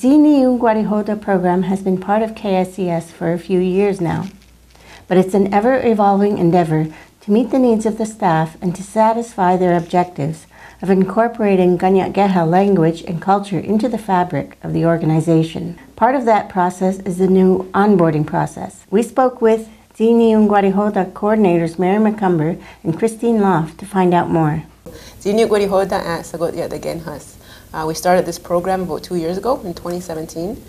Ziniu Guarijoda program has been part of KSCS for a few years now, but it's an ever-evolving endeavor to meet the needs of the staff and to satisfy their objectives of incorporating Kanien'kehá:ka language and culture into the fabric of the organization. Part of that process is the new onboarding process. We spoke with Ziniu Guarijoda coordinators Mary McCumber and Christine Loft to find out more. Ziniu Guarijoda sagot yadagenhas. We started this program about 2 years ago in 2017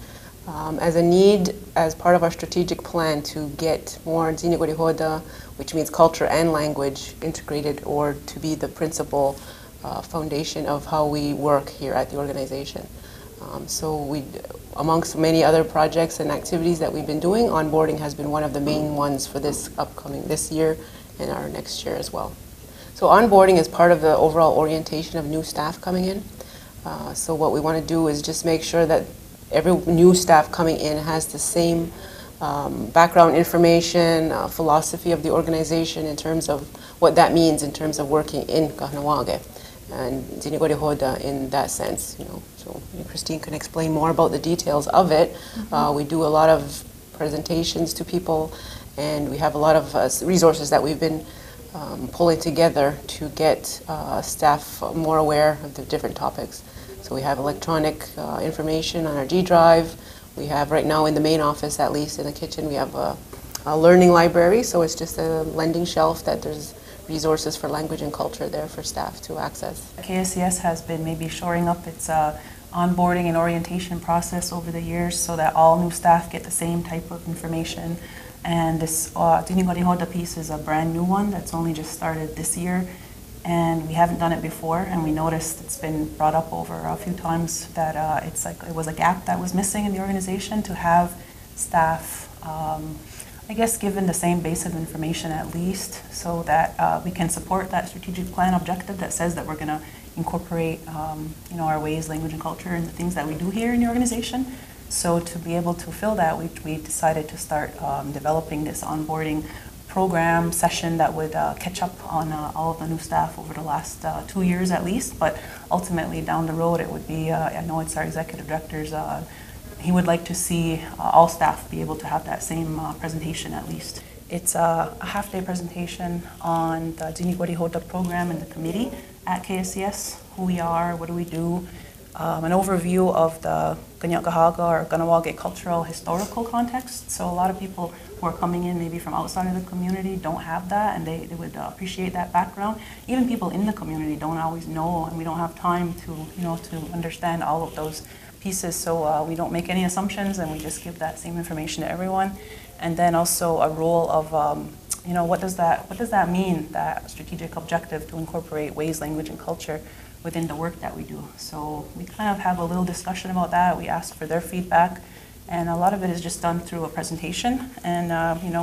as a need, as part of our strategic plan to get more Ziniu Guarijoda, which means culture and language, integrated or to be the principal foundation of how we work here at the organization. Amongst many other projects and activities that we've been doing, onboarding has been one of the main ones for this year and our next year as well. So onboarding is part of the overall orientation of new staff coming in. So what we want to do is just make sure that every new staff coming in has the same background information, philosophy of the organization in terms of what that means in terms of working in Kahnawake and Ziniu Guarijoda in that sense. So Christine can explain more about the details of it. We do a lot of presentations to people, and we have a lot of resources that we've been pulling together to get staff more aware of the different topics. So we have electronic information on our G Drive. We have right now in the main office, at least in the kitchen, we have a learning library. So it's just a lending shelf that there's resources for language and culture there for staff to access. KSCS has been maybe shoring up its onboarding and orientation process over the years so that all new staff get the same type of information. And this Ziniu Guarijoda piece is a brand new one that's only just started this year. And we haven't done it before, and we noticed it's been brought up over a few times that it's like it was a gap that was missing in the organization to have staff, I guess, given the same basic information at least, so that we can support that strategic plan objective that says that we're going to incorporate, our ways, language, and culture, and the things that we do here in the organization. So to be able to fill that, we decided to start developing this onboarding program session that would catch up on all of the new staff over the last 2 years at least, but ultimately down the road it would be, I know it's our executive director's, he would like to see all staff be able to have that same presentation at least. It's a half-day presentation on the Ziniu Guarijoda program and the committee at KSCS, who we are, what do we do, an overview of the Kanien'kehá:ka or Kahnawake cultural historical context. So a lot of people who are coming in maybe from outside of the community don't have that, and they would appreciate that background. Even people in the community don't always know, and we don't have time to to understand all of those pieces. So we don't make any assumptions, and we just give that same information to everyone. And then also a role of what does that mean, that strategic objective to incorporate ways, language, and culture within the work that we do. So we kind of have a little discussion about that. We ask for their feedback, and a lot of it is just done through a presentation, and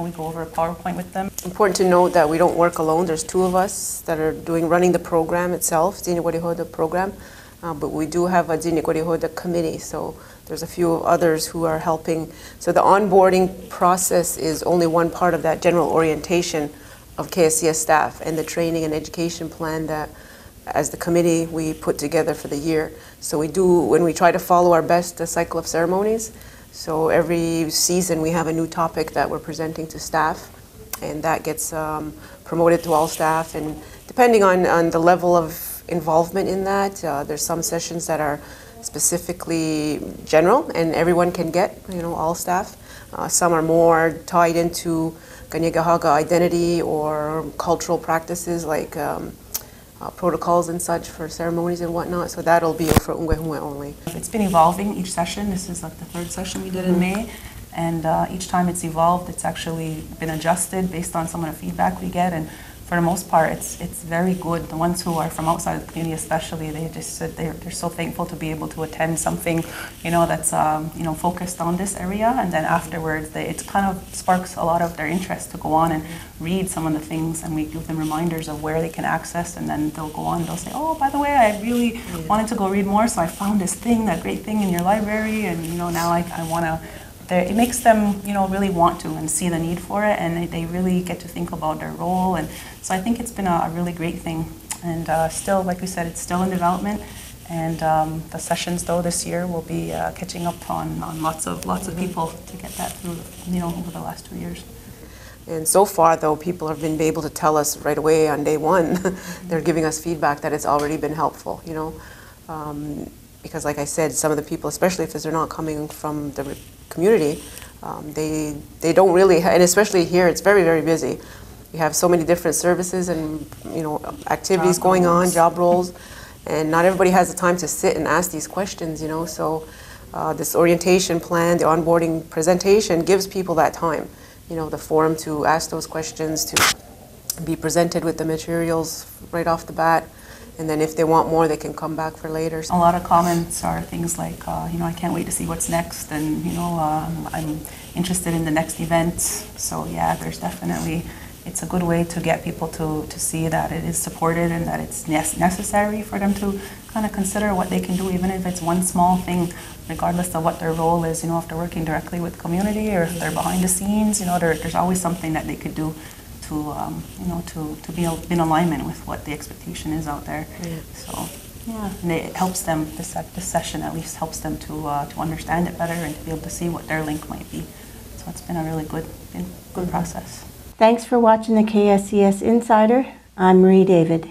we go over a PowerPoint with them. Important to note that we don't work alone. There's 2 of us that are running the program itself, Ziniu Guarijoda program, but we do have a Ziniu Guarijoda committee, so there's a few others who are helping. So the onboarding process is only one part of that general orientation of KSCS staff and the training and education plan that as the committee we put together for the year. So we do, when we try to follow our best, the cycle of ceremonies. So every season we have a new topic that we're presenting to staff, and that gets promoted to all staff. And depending on the level of involvement in that, there's some sessions that are specifically general and everyone can get, all staff. Some are more tied into Kanien'kehá:ka identity or cultural practices like protocols and such for ceremonies and whatnot, so that'll be for Ungwehunwe only. It's been evolving each session. This is like the 3rd session we did in May, and each time it's evolved, it's actually been adjusted based on some of the feedback we get, and for the most part, it's very good. The ones who are from outside of the community especially, they just said they're so thankful to be able to attend something, that's focused on this area, and then afterwards, it kind of sparks a lot of their interest to go on and read some of the things, and we give them reminders of where they can access, and then they'll go on, they'll say, oh, by the way, I really wanted to go read more, so I found this thing, that great thing in your library, and now I want to. It makes them, really want to and see the need for it, and they really get to think about their role. And so I think it's been a really great thing. And still, like we said, it's still in development. And the sessions, though, this year will be catching up on lots of people to get that through, over the last 2 years. And so far, though, people have been able to tell us right away on day one, they're giving us feedback that it's already been helpful, because like I said, some of the people, especially if they're not coming from the community, they don't really, and especially here, it's very, very busy. We have so many different services and, activities going on, job roles, and not everybody has the time to sit and ask these questions, so this orientation plan, the onboarding presentation gives people that time. The forum to ask those questions, to be presented with the materials right off the bat, and then if they want more, they can come back for later. A lot of comments are things like, I can't wait to see what's next, and I'm interested in the next event. So yeah, there's definitely, it's a good way to get people to see that it is supported and that it's necessary for them to kind of consider what they can do, even if it's one small thing, regardless of what their role is. If they're working directly with community or if they're behind the scenes, there's always something that they could do to be in alignment with what the expectation is out there. Yeah. So yeah, and it helps them. This session at least helps them to understand it better and to be able to see what their link might be. So it's been a really good process. Thanks for watching the KSCS Insider. I'm Marie David.